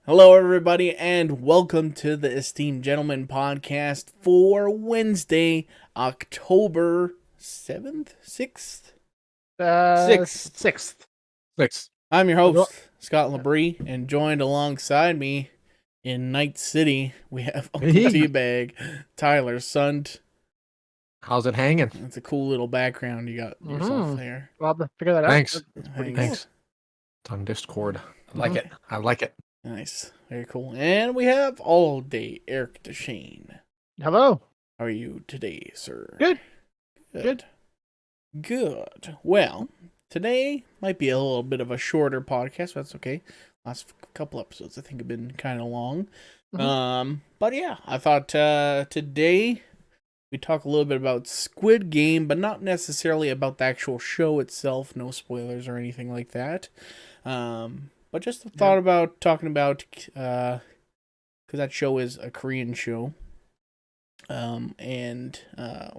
Hello, everybody, and welcome to the Esteemed Gentleman podcast for Wednesday, October 7th? 6th? 6th. Sixth. I'm your host, Scott Labrie, and joined alongside me in Night City, we have Uncle Teabag, Tyler Sund. How's it hanging? That's a cool little background you got yourself there. We'll have to figure that Thanks. out. That's pretty Thanks. It's on Discord. I like it. I like it. Nice. Very cool. And we have all day Eric Deshane. cool. Hello. How are you today, sir? Good. Good. Well, today might be a little bit of a shorter podcast, but that's okay. Last couple episodes I think have been kind of long. But yeah, I thought today we talk a little bit about Squid Game, but not necessarily about the actual show itself. No spoilers or anything like that. But just a thought about talking about, because that show is a Korean show, and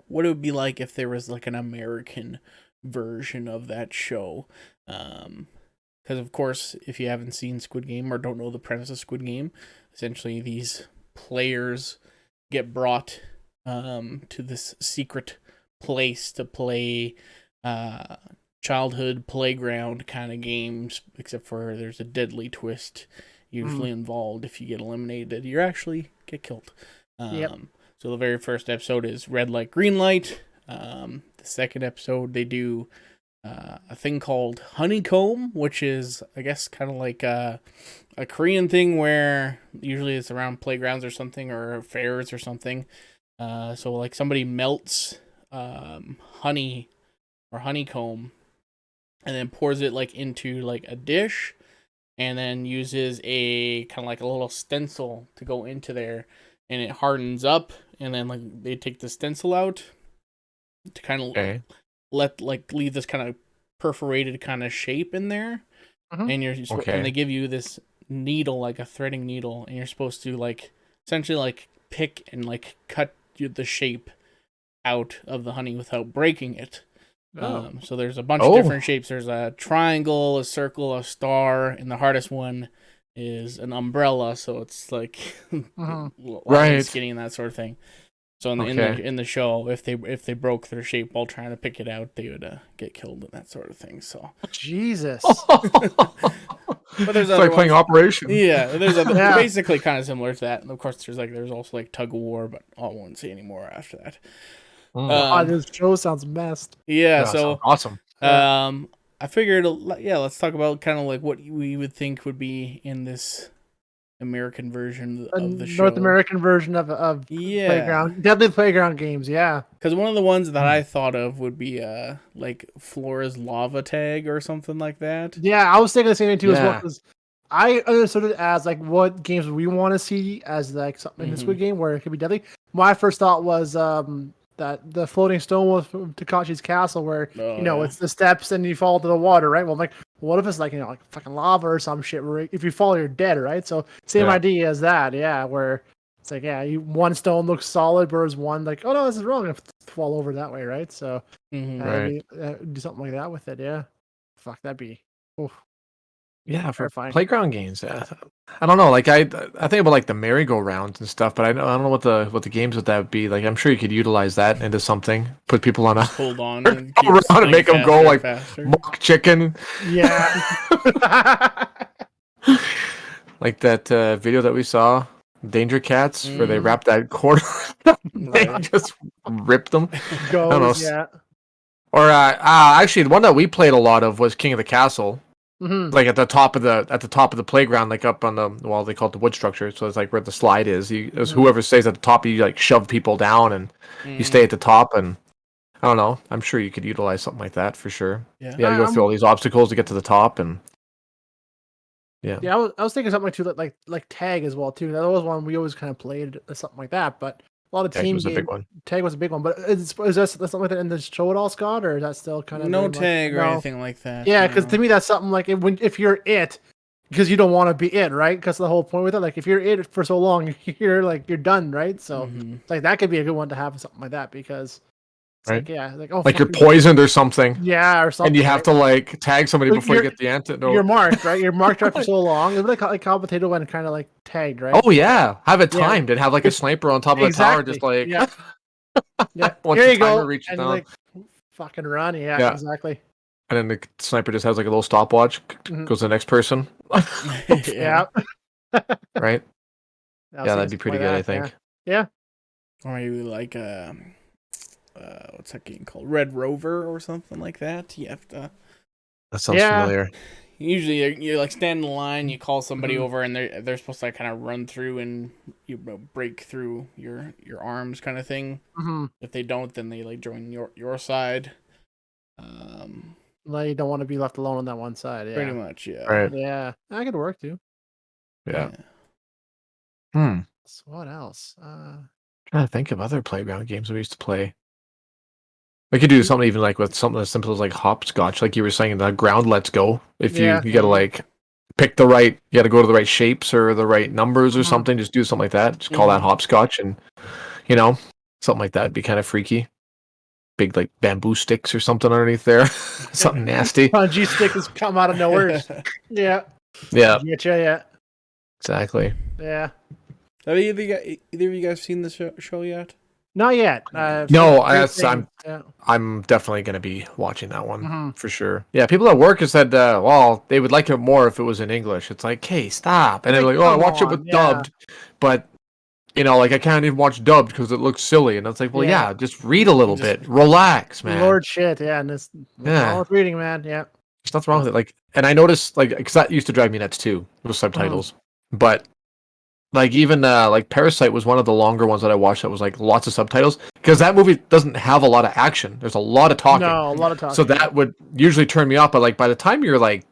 what it would be like if there was like an American version of that show. Because of course, if you haven't seen Squid Game or don't know the premise of Squid Game, essentially these players get brought to this secret place to play childhood playground kind of games, except for there's a deadly twist usually involved. If you get eliminated, you actually get killed. So the very first episode is red light, green light. The second episode, they do a thing called honeycomb, which is, I guess, kind of like a Korean thing where usually it's around playgrounds or something, or fairs or something. So like somebody melts honey or honeycomb and then pours it like into like a dish, and then uses a kind of like a little stencil to go into there, and it hardens up, and then like they take the stencil out to kind of leave this kind of perforated kind of shape in there, and and they give you this needle, like a threading needle, and you're supposed to like essentially like pick and like cut the shape out of the honey without breaking it. So there's a bunch of different shapes. There's a triangle, a circle, a star, and the hardest one is an umbrella. So it's like right, skinny and that sort of thing. So in the show, if they broke their shape while trying to pick it out, they would get killed and that sort of thing. So Jesus. But there's it's like playing Operation. Yeah, there's basically kind of similar to that. And of course, there's also like tug of war, but I won't say anymore after that. This show sounds messed. Yeah, so awesome. I figured, let's talk about kind of like what we would think would be in this American version of the show. North American version of playground, deadly playground games. Yeah, because one of the ones that I thought of would be like Flora's Lava Tag or something like that. Yeah, I was thinking the same thing too as well, because I understood it as like what games we want to see as like something in the Squid Game where it could be deadly. My first thought was that the floating stone was from Takashi's castle, where it's the steps and you fall to the water, right? Well, I'm like, what if it's like like fucking lava or some shit? Where if you fall, you're dead, right? So same idea as that, where it's like one stone looks solid, whereas one like, oh no, this is wrong, and fall over that way, right? So do something like that with it, Fuck, that'd be. Oof. Yeah, for playground games. I don't know. Like I think about like the merry-go-rounds and stuff, but I don't know what the games would that be. Like I'm sure you could utilize that into something. Put people on hold on and around and make them go like mock chicken. Yeah. Like that video that we saw, Danger Cats, where they wrapped that cord. They just ripped them. I don't know. Or actually, the one that we played a lot of was King of the Castle. Like at the top of the playground, like up on the they call it the wood structure. So it's like where the slide is. Whoever stays at the top, you like shove people down, and you stay at the top. And I don't know. I'm sure you could utilize something like that for sure. Yeah, you go through all these obstacles to get to the top, and I was thinking something like tag as well too. That was one we always kind of played something like that, but a lot of team games. Tag was a big one, but is that something like that in the show at all, Scott, or is that still kind of no tag or anything like that? Yeah, because to me that's something like if you're it, because you don't want to be it, right? Because the whole point with it, like if you're it for so long, you're done, right? So like that could be a good one to have something like that, because It's like, yeah, like, oh, like you're poisoned or something. Yeah, or something. And you have to like tag somebody before you get the antidote. You're marked, right? You're marked after so long. It's like how potato went kind of like tagged, right? Oh yeah, have it timed and have like a sniper on top of the tower, just like yeah. Once Here the you timer go, reaches and down, like fucking run. Yeah, exactly. And then the sniper just has like a little stopwatch. Goes to the next person. Yeah. Right. Yeah, that'd be pretty good. I think. Yeah. Or maybe like what's that game called? Red Rover or something like that. You have to. That sounds familiar. Usually, you like stand in the line, you call somebody over, and they're supposed to like, kind of run through and you break through your arms, kind of thing. If they don't, then they like join your side. Well, you don't want to be left alone on that one side. Yeah. Pretty much, yeah. Right. Yeah, that could work too. Yeah. So what else? Trying to think of other playground games we used to play. We could do something even like with something as simple as like hopscotch, like you were saying, the ground let's go. If you gotta like pick the right, you gotta go to the right shapes or the right numbers or something, just do something like that. Just call that hopscotch, and something like that would be kind of freaky. Big like bamboo sticks or something underneath there. Something nasty. Bungee stick has come out of nowhere. Yeah. Yeah. Yeah. Exactly. Yeah. Have either of you guys seen the show yet? Not yet. No, I'm definitely going to be watching that one for sure. Yeah, people at work have said, well, they would like it more if it was in English. It's like, hey, stop. And they're like, oh, I watch it with dubbed, but like I can't even watch dubbed because it looks silly. And it's like, well, yeah, just read a little bit, relax, man. Lord shit, yeah, and this wrong with reading, man, yeah. There's nothing wrong with it. Like, and I noticed, like, because that used to drive me nuts too with subtitles, but. Like even like Parasite was one of the longer ones that I watched that was like lots of subtitles because that movie doesn't have a lot of action. There's a lot of talking. No, a lot of talking. So that would usually turn me off. But like by the time you're like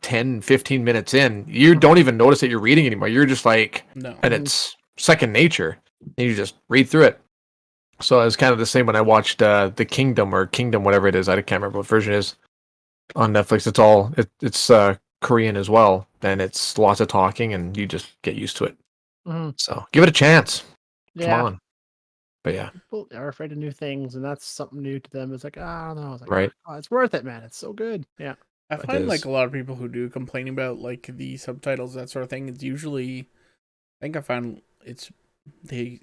10, 15 minutes in, you don't even notice that you're reading anymore. You're just like, and it's second nature. And you just read through it. So it was kind of the same when I watched The Kingdom or Kingdom, whatever it is. I can't remember what version it is on Netflix. It's Korean as well. And it's lots of talking and you just get used to it. So give it a chance. Come on. But yeah. People are afraid of new things, and that's something new to them. It's like, I don't know. It's like, right. Oh, it's worth it, man. It's so good. Yeah. I find like a lot of people who do complain about like the subtitles, that sort of thing, it's usually I find they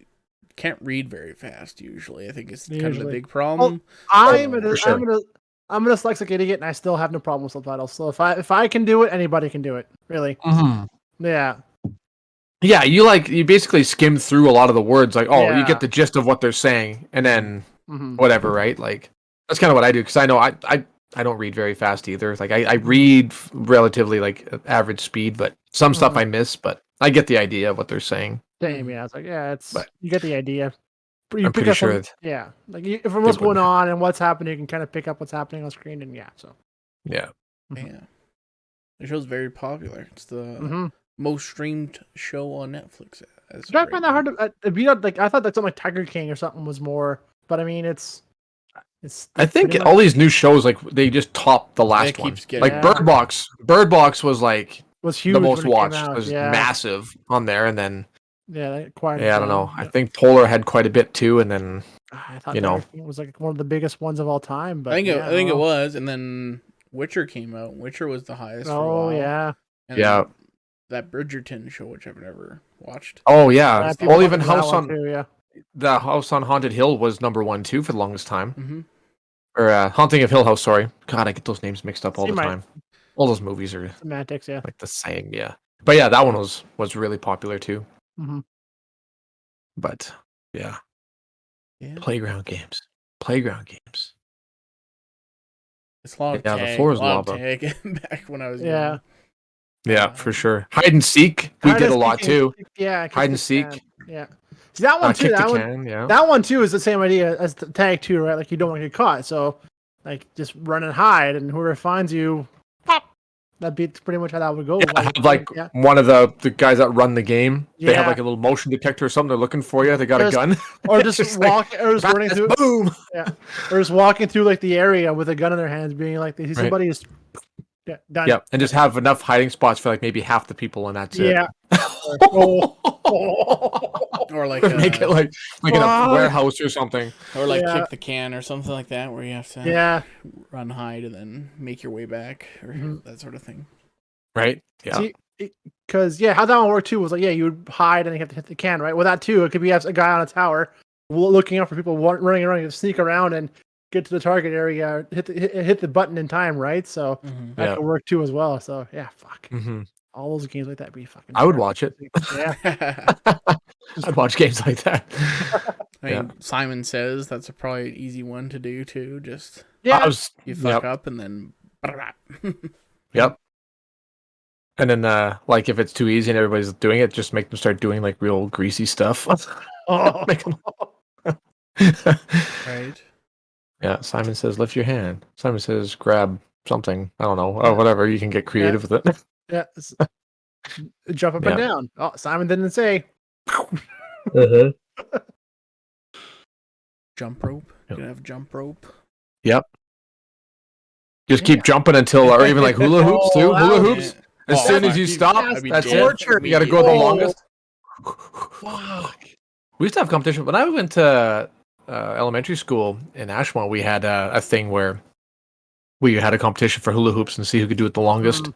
can't read very fast usually. I think it's kind of the big problem. I'm a dyslexic idiot, and I still have no problem with subtitles. So if I can do it, anybody can do it. Really. Yeah. Yeah, you basically skim through a lot of the words, like, you get the gist of what they're saying, and then whatever, right? Like, that's kind of what I do, because I know I don't read very fast either. Like, I read relatively, like, average speed, but some stuff I miss, but I get the idea of what they're saying. Same, yeah. It's like, you get the idea. I'm pretty sure. Like, if what's going on and what's happening, you can kind of pick up what's happening on screen, and so. Yeah. Yeah. The show's very popular. It's the most streamed show on Netflix. I find that hard to beat up. Like I thought that something like Tiger King or something was more, but I mean it's. I think all these new shows like they just top the last one. Like Bird Box. Bird Box was like was huge. The most watched was massive on there, and then I don't know. I think Polar had quite a bit too, and then I thought it was like one of the biggest ones of all time. But I think it was, and then Witcher came out. Witcher was the highest. For a while. Yeah. And that Bridgerton show, which I've never watched. Oh yeah, well even the House on Haunted Hill was number 1 too for the longest time. Or Haunting of Hill House. Sorry, God, I get those names mixed up all the time. All those movies are semantics, like the same. Yeah, but yeah, that one was really popular too. But yeah, playground games. It's a lot of tag. The floor is lava. Back when I was young. Yeah, for sure. Hide and seek, we did a lot too. Yeah, hide and seek. Yeah, see that one too. That one too is the same idea as the tag too, right? Like you don't want to get caught, so like just run and hide, and whoever finds you, that'd be pretty much how that would go. Yeah, one of the guys that run the game, they have like a little motion detector or something. They're looking for you. They got a gun, or just running through. Boom. Yeah, or just walking through like the area with a gun in their hands, being like, "They see somebody is." Yeah, done. Yep, and just have enough hiding spots for like maybe half the people, and that's it. Yeah. Or like make it like in a warehouse or something. Or like kick the can or something like that, where you have to run, hide, and then make your way back, or that sort of thing. Right? Yeah. Because how that one worked too was like, you would hide and you have to hit the can, right? Well, that too, it could be a guy on a tower looking out for people running around, to sneak around and get to the target area, hit the button in time, right? So that could work too as well. So fuck. All those games like that be fucking. I would watch it. Yeah. I'd watch games like that. I mean, Simon Says that's probably an easy one to do too. Just you fuck up and then. Yep. And then, like, if it's too easy and everybody's doing it, just make them start doing like real greasy stuff. Right. Yeah. Simon Says, lift your hand. Simon Says, grab something. I don't know, or whatever. You can get creative with it. Yeah. Jump up and down. Oh, Simon didn't say. Jump rope. You can have jump rope. Yep. Just keep jumping until, or even like hula hoops too. Hula hoops. As soon as you stop, that's torture. You got to go the longest. Fuck. We used to have competition. When I went to elementary school in Ashmont, we had a thing where we had a competition for hula hoops and see who could do it the longest.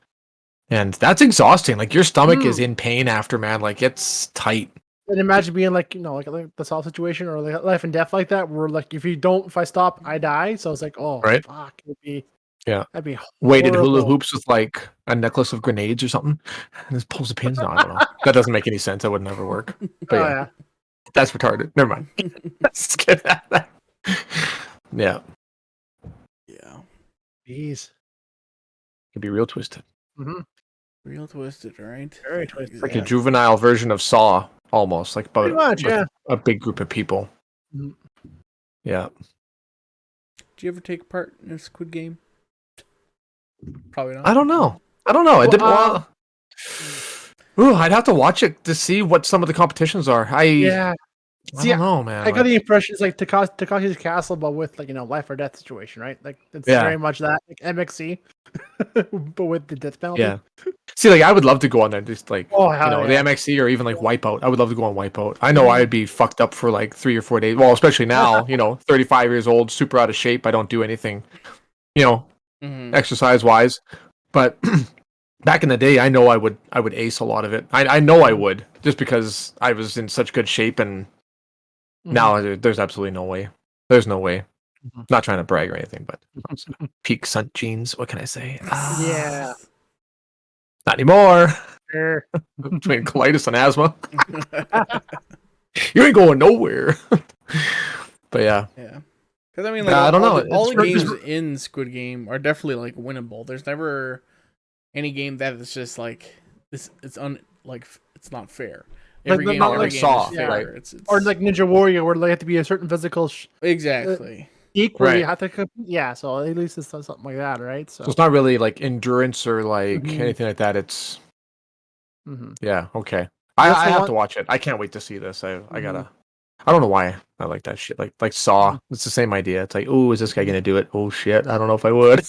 And that's exhausting. Like your stomach is in pain after, man. Like it's tight. And imagine being like, like the Saw situation or like life and death like that, where like if I stop, I die. So it's like, fuck, it'd be that'd be horrible. Weighted hula hoops with like a necklace of grenades or something. And just pulls the pins. No, I don't know. That doesn't make any sense. That would never work. But that's retarded. Never mind. Let's skip that. Yeah. Yeah. Jeez. Could be real twisted. Real twisted, right? Very twisted. Like a juvenile version of Saw, almost like about a big group of people. Yeah. Did you ever take part in a Squid Game? Probably not. I don't know. I didn't want. I'd have to watch it to see what some of the competitions are. I don't know, man. I got the impression it's like Takashi's Castle, but with like life or death situation, right? Like it's very much that like MXC, but with the death penalty. Yeah. See, like I would love to go on there, just like the yeah. MXC or even like Wipeout. I would love to go on Wipeout. I know I'd be fucked up for like 3 or 4 days. Well, especially now, 35 years old, super out of shape. I don't do anything, exercise wise. But back in the day, I know I would ace a lot of it. I know I would, just because I was in such good shape, and now there's absolutely no way. There's no way. Not trying to brag or anything, but peak sun jeans. What can I say? Yeah. Not anymore. Sure. Between colitis and asthma. You ain't going nowhere. But yeah. Yeah. Because I mean, like, I don't know. All the games in Squid Game are definitely like winnable. There's never any game that is just like this. It's not fair. Every game is fair. Right? Or like Ninja Warrior, where they have to be a certain physical. Exactly. Equally, you have to compete. Yeah, so at least it's something like that, right? So it's not really like endurance or like anything like that. It's yeah, okay. I have to watch it. I can't wait to see this. I gotta. I don't know why I like that shit. Like Saw, it's the same idea. It's like, oh, is this guy gonna do it? Oh shit, I don't know if I would.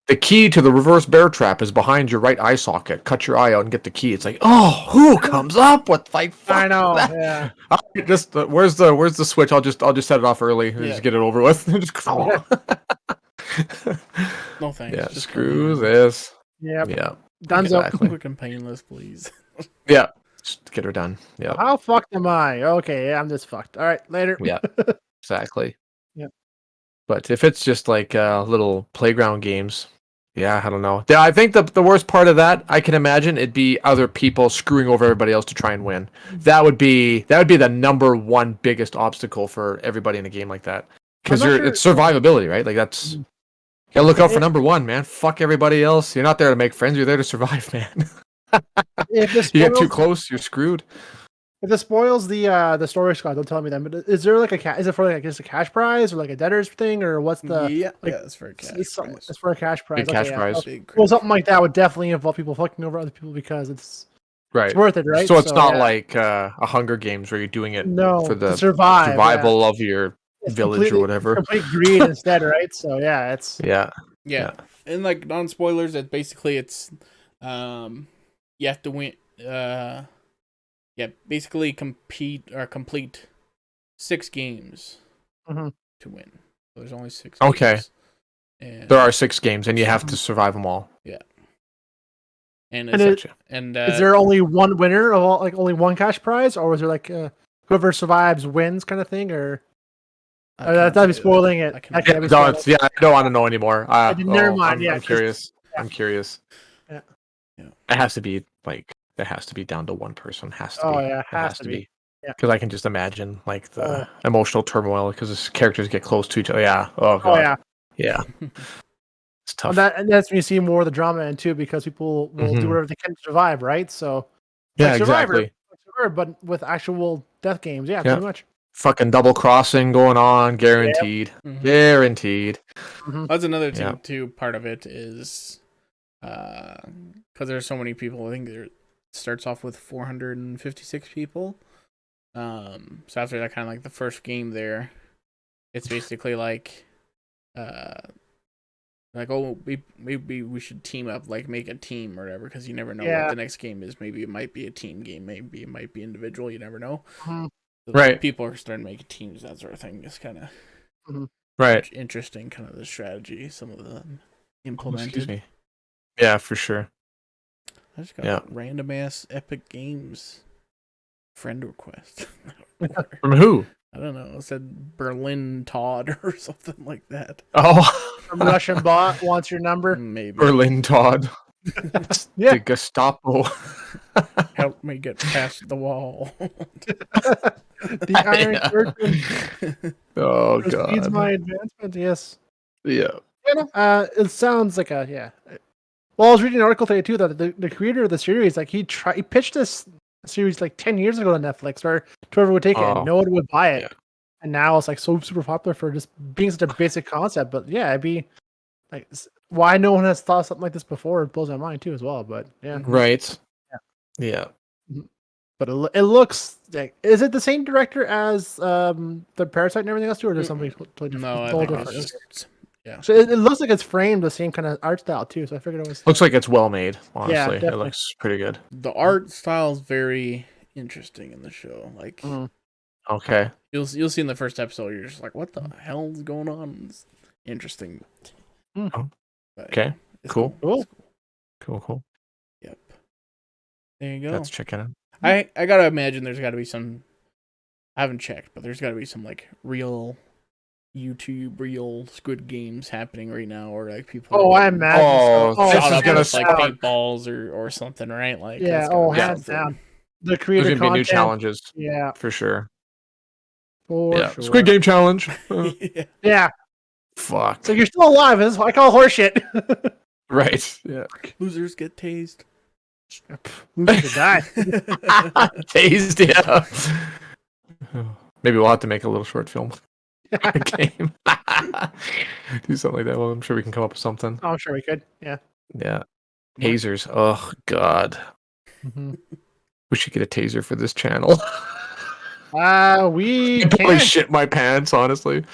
The key to the reverse bear trap is behind your right eye socket. Cut your eye out and get the key. It's like, oh, who comes up with like? I know. That? Yeah. Just where's the switch? I'll just set it off early and just get it over with. No thanks. Yeah, just screw this. Yep. Yeah. Done. Exactly. Quick and painless, please. Yeah. Just get her done. Yeah. How fucked am I? Okay, yeah, I'm just fucked. All right, later. Yeah. Exactly. Yeah. But if it's just like little playground games, I don't know. I think the worst part of that, I can imagine, it'd be other people screwing over everybody else to try and win. That would be the number one biggest obstacle for everybody in a game like that. Because it's survivability, right? Like that's you gotta look out for number one, man. Fuck everybody else. You're not there to make friends. You're there to survive, man. You get too close, you're screwed. If this spoils the story, Scott, don't tell me that. But is there like is it for like just a cash prize or like a debtor's thing or what's the it's for a cash prize. It's for a cash prize. Big cash prize. Well, something like that would definitely involve people fucking over other people because it's worth it, right? So it's not like a Hunger Games where you're doing it for the survival of your village or whatever. Complete greed instead, right? So it's yeah. And like non-spoilers, that basically it's you have to win. Yeah, basically complete 6 games to win. So there's only 6 games. And there are 6 games, and you have to survive them all. Yeah. And is there only one winner of all, like only one cash prize, or was there like whoever survives wins kind of thing, or that'd be spoiling it? I don't want to know anymore. Never mind. I'm curious. Yeah. I'm curious. Yeah. It has to be like it has to be down to one person. Has to be. Yeah, it has to be. Yeah. Because I can just imagine like the emotional turmoil because the characters get close to each other. Yeah. Oh god. Yeah. It's tough. And that's when you see more of the drama in too, because people will do whatever they can to survive, right? So yeah, exactly. But with actual death games, pretty much. Fucking double crossing going on, guaranteed. Guaranteed. That's another thing too. Part of it is because there's so many people. I think it starts off with 456 people. So after that, kind of like the first game there, it's basically like oh, maybe we should team up, like make a team or whatever, because you never know what the next game is. Maybe it might be a team game, maybe it might be individual. You never know. So right. People are starting to make teams, that sort of thing. It's kind of right interesting, kind of the strategy some of them implemented. Excuse me. Yeah, for sure. I just got random ass Epic Games friend request. From who? I don't know. It said Berlin Todd or something like that. Oh, some Russian bot wants your number. Maybe Berlin Todd. The Gestapo. Help me get past the wall. The Iron Curtain. Oh god. Needs my advancement. Yes. Yeah. It sounds like Well, I was reading an article today too that the creator of the series, like he pitched this series like 10 years ago to Netflix, or whoever would take it, and no one would buy it. And now it's like so super popular for just being such a basic concept. But it'd be like, why no one has thought something like this before? It blows my mind too as well. But right. Yeah. But it looks like, is it the same director as the Parasite and everything else too, or is something totally different? No, I think it's just, So it looks like it's framed the same kind of art style too. So I figured it was. Looks like it's well made. Honestly, it looks pretty good. The art style is very interesting in the show. Like, okay, you'll see in the first episode, you're just like, what the hell is going on? It's interesting. Okay, cool. Yep. There you go. Let's check it out. I gotta imagine there's got to be some. I haven't checked, but there's got to be some like real YouTube Squid Games happening right now, or like people. I imagine. Shot up with like paintballs or something, right? Like hands down. The creator there's gonna be new challenges. Yeah, for sure. Sure. Squid Game challenge. Yeah. Fuck. So you're still alive. This is what I call horseshit. Right. Yeah. Losers get tased. Losers die. Tased. Yeah. Maybe we'll have to make a little short film. Game. Do something like that. Well, I'm sure we can come up with something. I'm sure we could. Yeah. Tasers. Oh god. We should get a taser for this channel. We can probably shit my pants, honestly.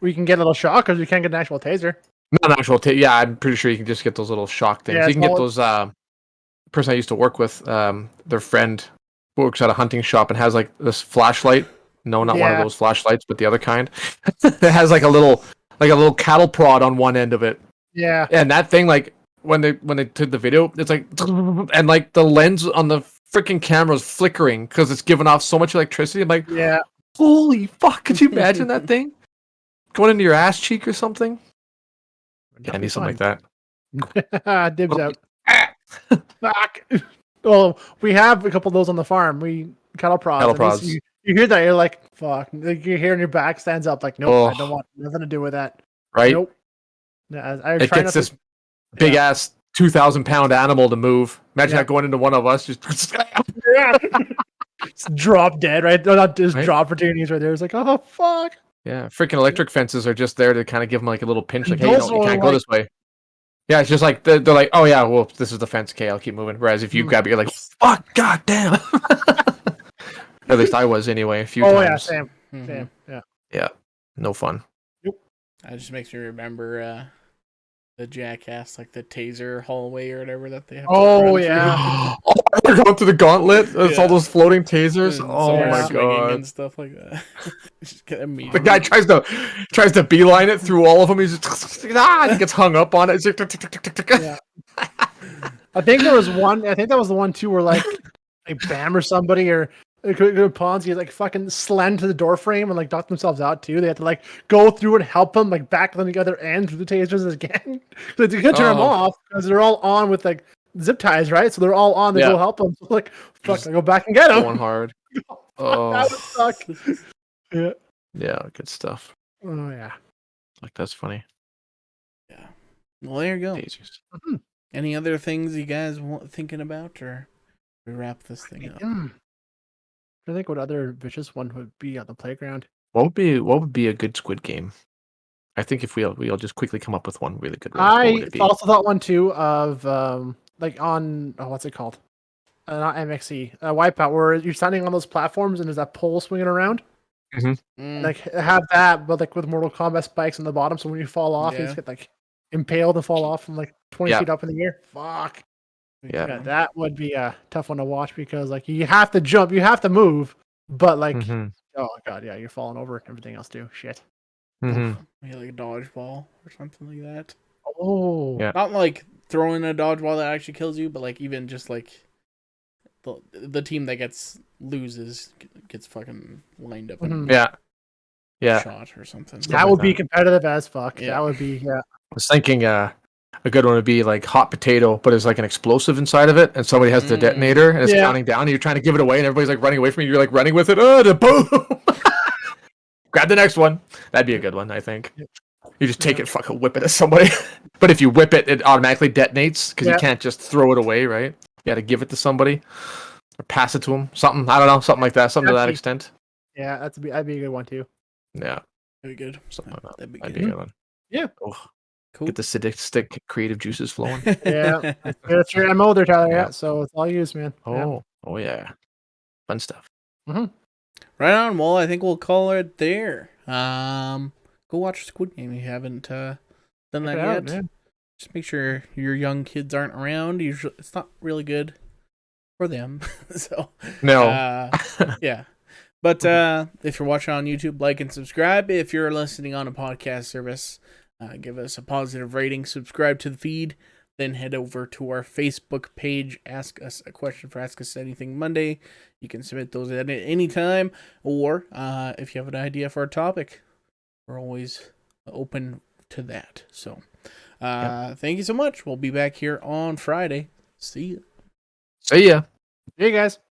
We can get a little shock because we can't get an actual taser. Not an actual taser. Yeah, I'm pretty sure you can just get those little shock things. You can get those. Person I used to work with, their friend works at a hunting shop and has like this flashlight. No, not one of those flashlights, but the other kind. It has like a little cattle prod on one end of it. Yeah. And that thing, like when they took the video, it's like, and like the lens on the freaking camera is flickering because it's giving off so much electricity. I'm like, holy fuck! Could you imagine that thing going into your ass cheek or something? Yeah, I need something like that. Dibs out. Fuck. Well, we have a couple of those on the farm. Cattle prods. You hear that, you're like, fuck. Like, your hair on your back stands up like, nope, I don't want nothing to do with that. Right? Nope. It gets this big ass 2,000-pound animal to move. Imagine that going into one of us. Just drop dead, right? No, not just drop opportunities right there. It's like, oh, fuck. Yeah, freaking electric fences are just there to kind of give them like a little pinch. Like, hey, you can't go this way. Yeah, it's just like, they're like, oh yeah, well, this is the fence. Okay, I'll keep moving. Whereas if you grab it, you're like, fuck, god damn. At least I was anyway, a few times. Oh, yeah, same. Same, yeah. Yeah, no fun. Nope. That just makes me remember the jackass, like the taser hallway or whatever that they have. Oh yeah. Oh, they're going through the gauntlet. It's all those floating tasers. And Oh some my swinging god. and stuff like that. Just get The guy tries to beeline it through all of them. He's just, he gets hung up on it. It's like, Yeah. I think there was one. I think that was the one too, where like Bam or somebody or Ponzi like fucking slammed to the door frame and like knocked themselves out too. They had to like go through and help them like back on the other end through the tasers again. So they could turn them off because they're all on with like zip ties, right? So they're all on. They go help them. So like, fuck, I go back and get them. Going hard. That would suck. Yeah. Yeah, good stuff. Oh yeah. Like that's funny. Yeah. Well, there you go. Tasers. Mm-hmm. Any other things you guys thinking about, or we wrap this thing up? I think what other vicious one would be on the playground. What would be a good Squid Game? I think if we'll just quickly come up with one really good one. I also thought one too of like on what's it called? Not MXC, Wipeout, where you're standing on those platforms and there's that pole swinging around. Mm-hmm. Like have that, but like with Mortal Kombat spikes on the bottom, so when you fall off, you just get like impaled and fall off from like 20 feet up in the air. Fuck. Yeah, that would be a tough one to watch because like you have to jump, you have to move, but like oh god, yeah, you're falling over and everything else too. Shit. Maybe like a dodgeball or something like that. Oh, yeah. Not like throwing a dodgeball that actually kills you, but like even just like the team that loses gets fucking lined up and shot or something. That would be competitive as fuck. Yeah. That would be I was thinking a good one would be like hot potato, but it's like an explosive inside of it, and somebody has the detonator and it's counting down, and you're trying to give it away, and everybody's like running away from you. You're like running with it. Oh, the boom! Grab the next one. That'd be a good one, I think. You just take it, fucking whip it at somebody. But if you whip it, it automatically detonates because you can't just throw it away, right? You got to give it to somebody or pass it to them. Something, I don't know, something like that, something to that extent. Yeah, that'd be a good one too. Yeah, that'd be good. Something like that. That'd be a good one. Yeah. Oh, cool. Get the sadistic creative juices flowing. Yeah, that's your MO there, Tyler. Yeah, so it's all yours, man. Oh yeah, fun stuff. Right on. Well, I think we'll call it there. Go watch Squid Game if you haven't done that yet. Man. Just make sure your young kids aren't around. Usually, it's not really good for them. So no. Yeah. But if you're watching on YouTube, like and subscribe. If you're listening on a podcast service, give us a positive rating. Subscribe to the feed. Then head over to our Facebook page. Ask us a question for Ask Us Anything Monday. You can submit those at any time. Or if you have an idea for a topic, we're always open to that. So thank you so much. We'll be back here on Friday. See ya. See ya. Hey, guys.